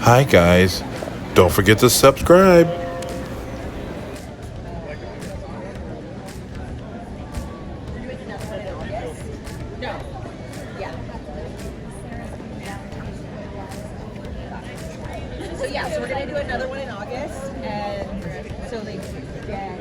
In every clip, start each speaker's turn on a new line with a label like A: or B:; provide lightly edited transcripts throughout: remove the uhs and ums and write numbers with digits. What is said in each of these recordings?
A: Hi, guys. Don't forget to subscribe.
B: So yeah, so we're gonna do another one in August, and so like, yeah.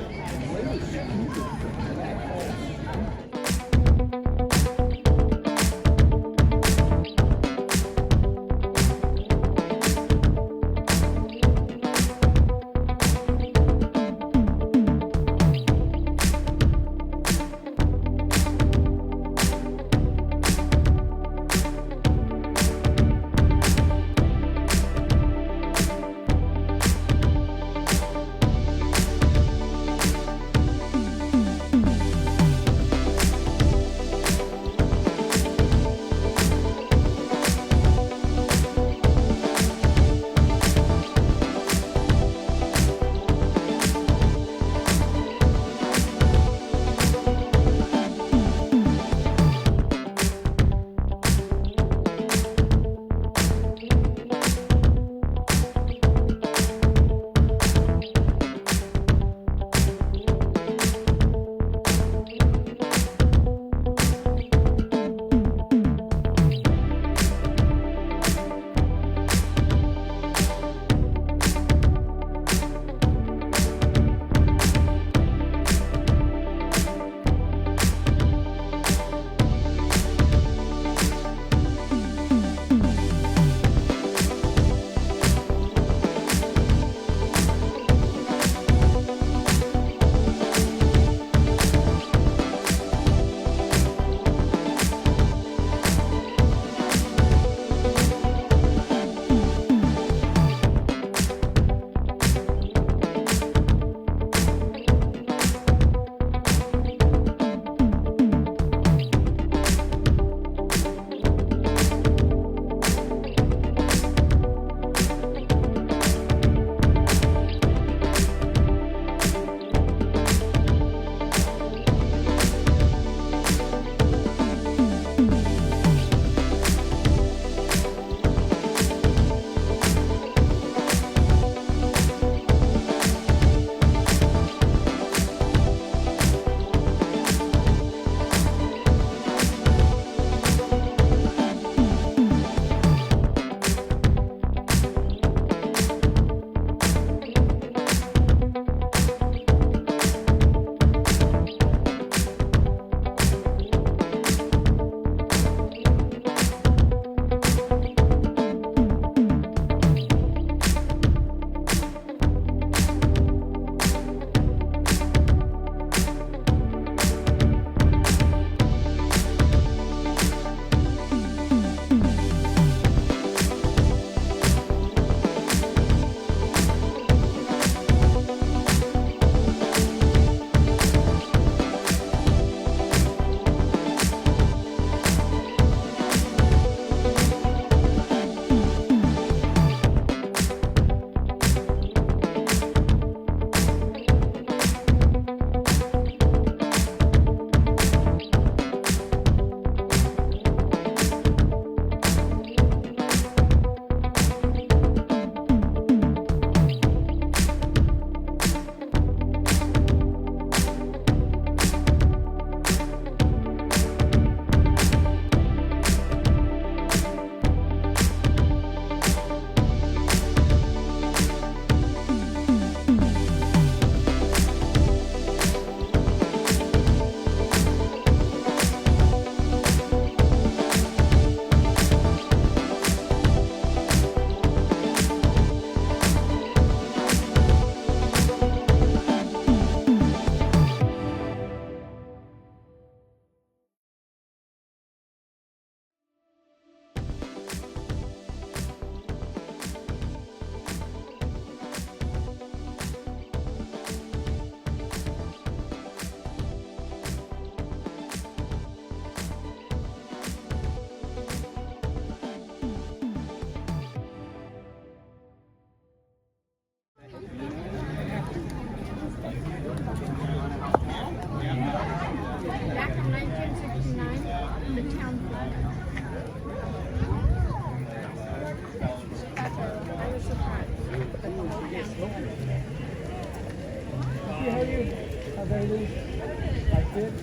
C: kid.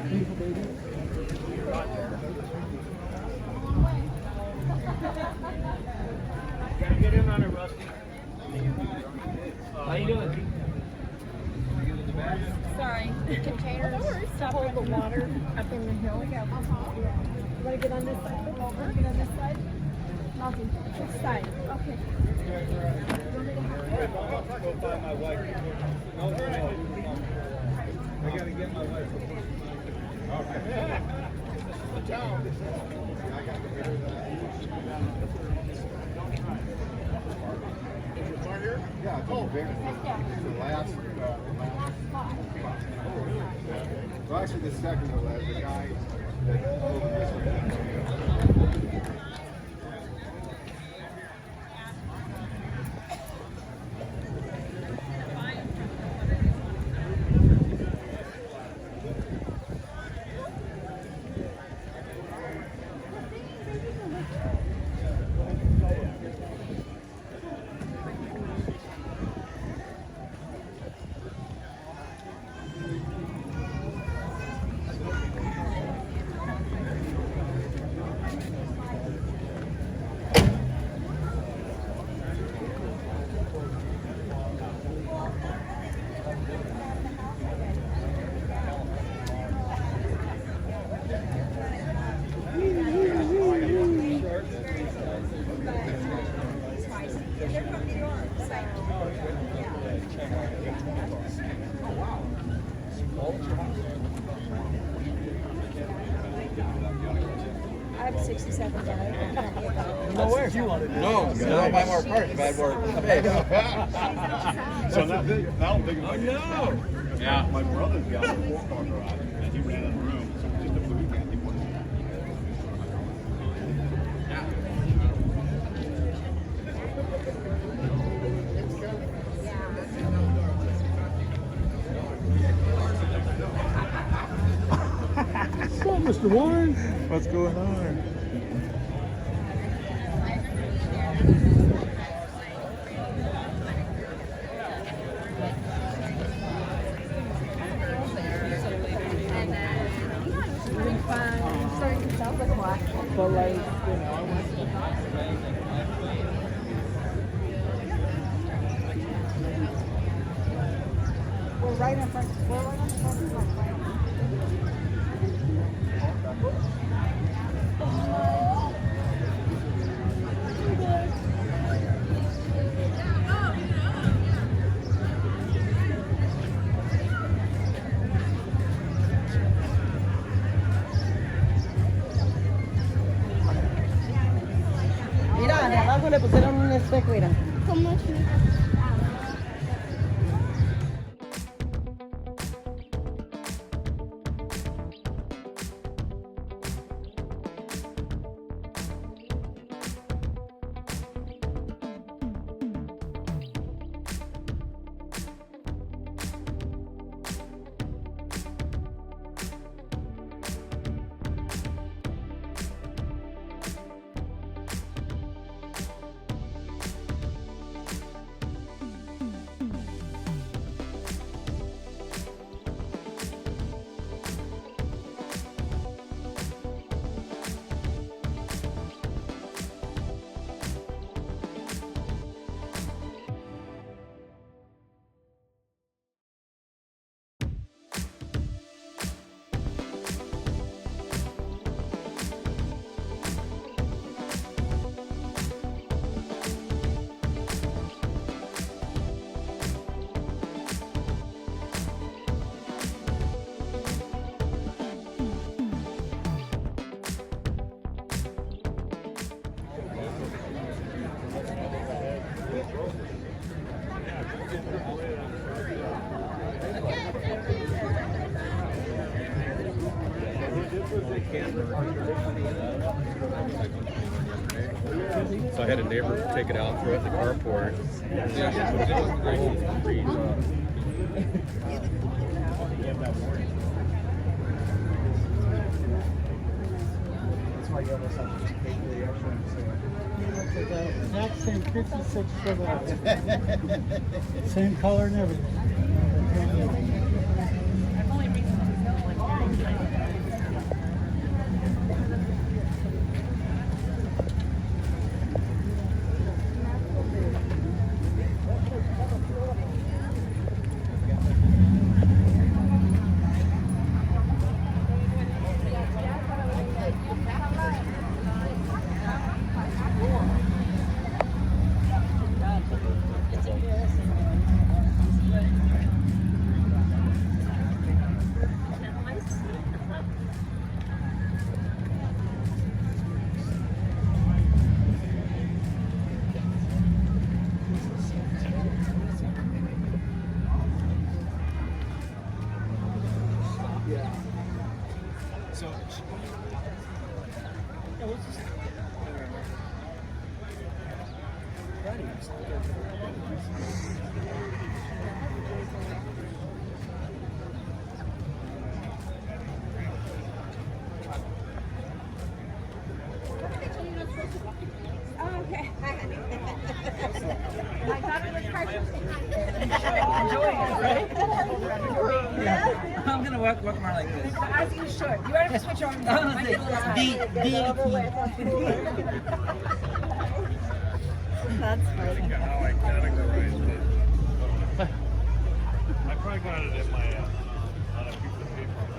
C: Beautiful baby. Get in on it, Rusty. How you doing?
D: Sorry, the containers hold the water up in the hill. You want to get on this side? Get on this side? Nothing. Which side? Okay.
C: Go find my wife. I gotta get my wife.
E: Yeah, it's all big. The last, well, actually, the second to last, the guy that opened this one.
D: I have 67
C: No, where? You want to do?
F: No, not buy more parts, buy more space.
E: So now I'm thinking like,
F: No. Yeah.
E: my brother's got a 4-car garage, and he ran out of room, so just a weekend he put it in.
C: What's up, Mr. Warren?
A: What's going on?
C: But like, you know, I went
D: We're right in front. We're right on the front of my fire.
B: Mira, de abajo le pusieron un espejo, mira.
F: So I had a neighbor take it out, throw it in the carport.
C: That's why you almost have to just pay for the extra. The exact same 56 Chevrolet. Same color and everything.
D: Oh, okay. My daughter was
G: I'm gonna walk around like this.
B: As you should. You want to switch your arms.
G: I'm gonna say
B: That's funny.
E: How I categorized it. I probably got it in my on a piece of paper.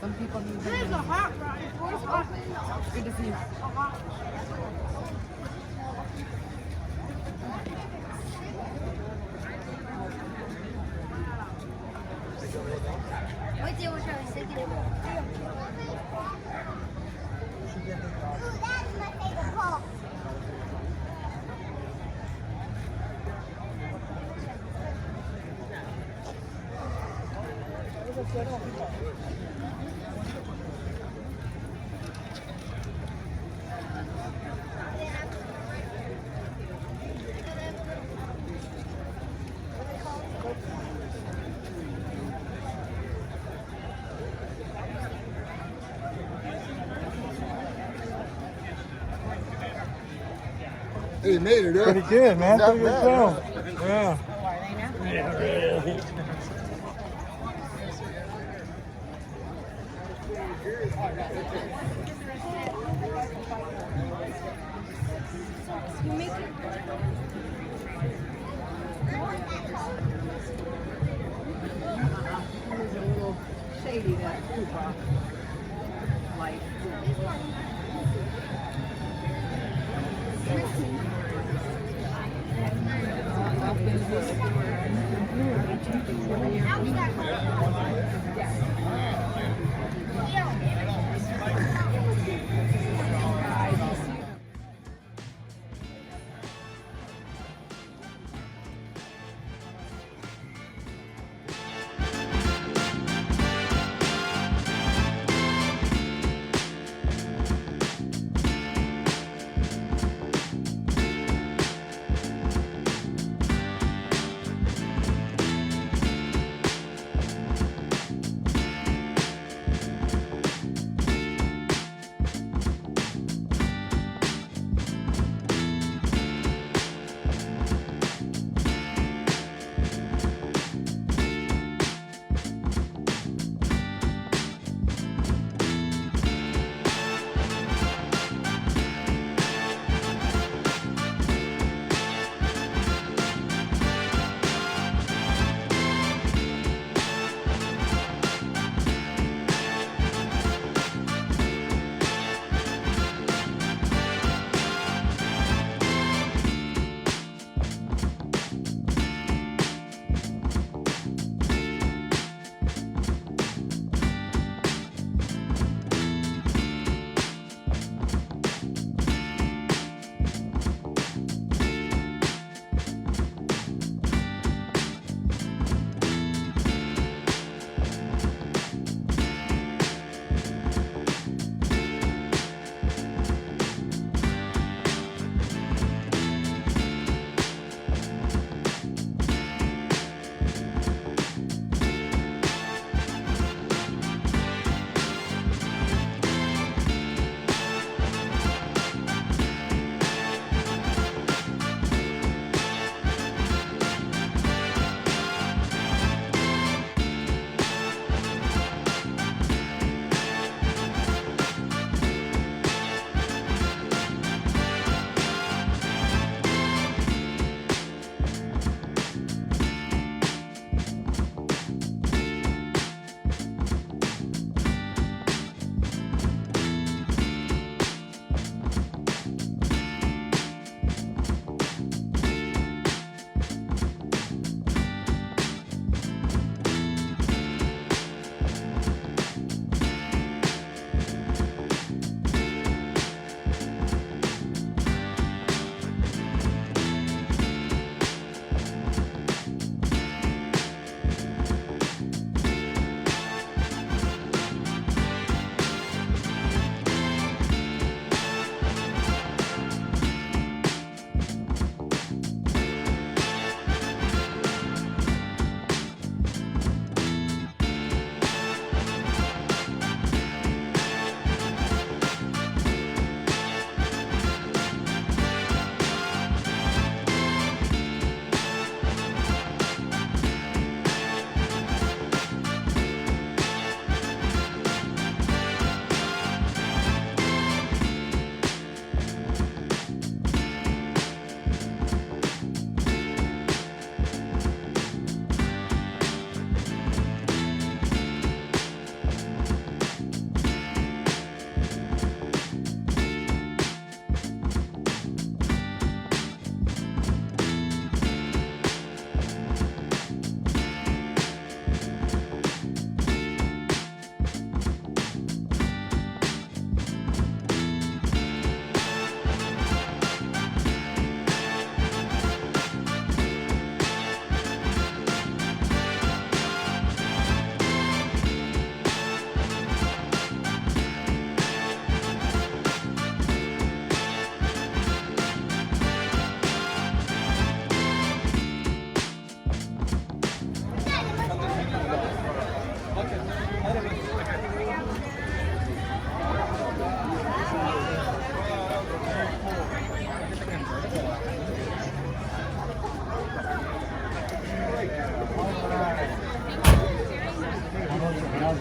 G: Some people need them.
D: There's a hot rod. It's hot.
G: Good to see you.
H: That's my favorite part.
E: Hey, you made it, huh?
C: Pretty good, man.
E: Not
C: Pretty good
E: bad,
C: show. Yeah.
B: Shady that Koopa light.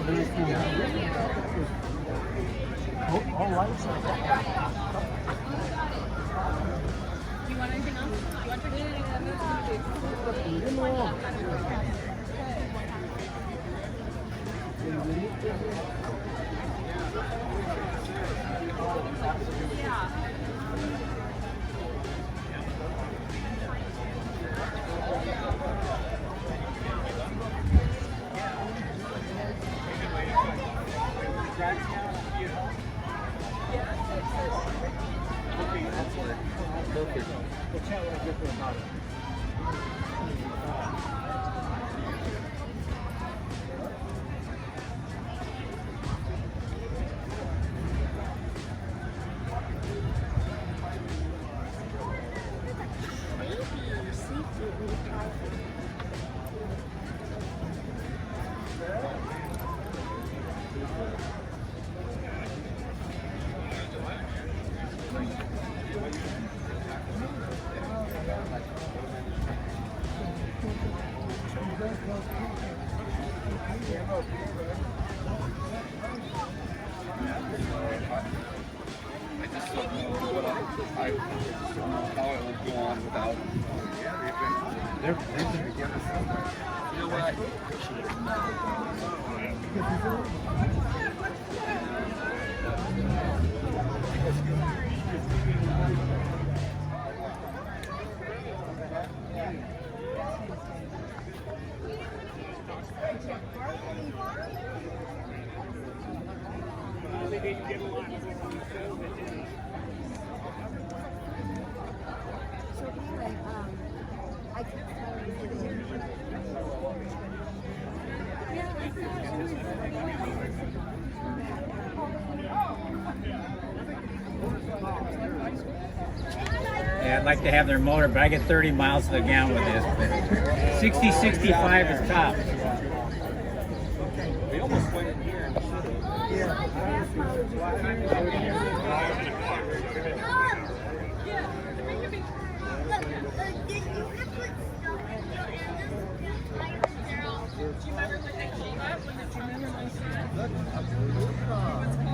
C: All lights are
B: Do you want anything else? Do you want
E: I just don't know what how it would go on without. They're beginning somewhere. You know what?
H: So anyway, I can tell you.
I: Yeah, I'd like to have their motor, but I get 30 miles to the gallon with this. But 60, 65 is top.
E: We almost went in here and
H: Look,